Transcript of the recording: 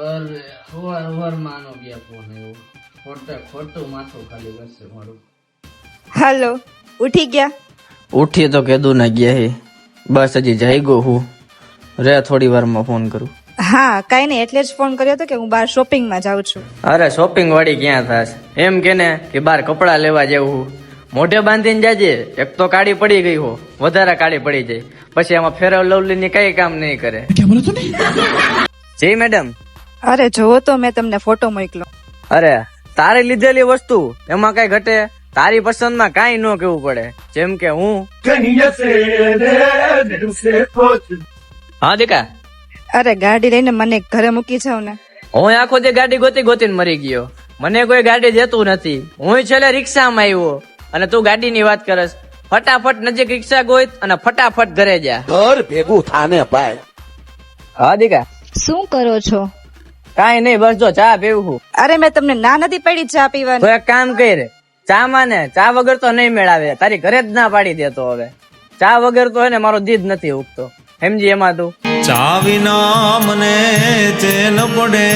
અરે હવાર માનો ગયા ફોન આવ્યો, ખોટું માથું ખાલી કરશે મારું. હાલો, ઉઠી ગયા? ઉઠી તો કીધું ના ગયા હે, બસ હજી જાગ્યો હું. રે થોડી વારમાં ફોન કરું. હા કઈ નહીં, એટલે જ ફોન કર્યો હતો કે હું બહાર શોપિંગમાં જાઉં છું. અરે શોપિંગ વાળી ક્યાં થાશ, એમ કે ને કે બાર કપડા લેવા જવું. મોઢે બાંધીને જાજે, એક તો કાળી પડી ગઈ હો, વધારે કાળી પડી જાય, પછી આમાં ફેર લવલી ની કઈ કામ નહીં કરે. જી મેડમ. અરે જોવો તો મેં તમને ફોટો મોકલો. અરે તારે લીધેલી વસ્તુ એમાં કઈ ઘટે, તારી પસંદ માં કઈ ન કેવું પડે. જેમ કે હું હા દીકા, અરે ગાડી લઈને મને ઘરે મૂકી જાવ ને. હું આખો જે ગાડી ગોતી ગોતીને મરી ગયો, મને કોઈ ગાડી દેતું નથી. હું છેલ્લે રિક્ષામાં આવ્યો અને તું ગાડીની વાત કરસ. ફટાફટ નજીક રિક્ષા ગોત અને ફટાફટ ઘરે જા. ઘર ભેગું થાને ભાઈ. હા દીકા. શું કરો છો? કાઈ નહીં, બસ જો ચા પીવું. અરે મેં તમને ના નથી પડી ચા તો પીવાની. એક કામ કર, ચા માં ને ચા વગર તો નહીં મેળાવે. તારી ઘરે જ ના પાડી દેતો. હવે ચા વગર તો હે ને મારો દીદ નથી ઉગતો, સમજી એમાં તું. ચા વિના મને ચેન પડે.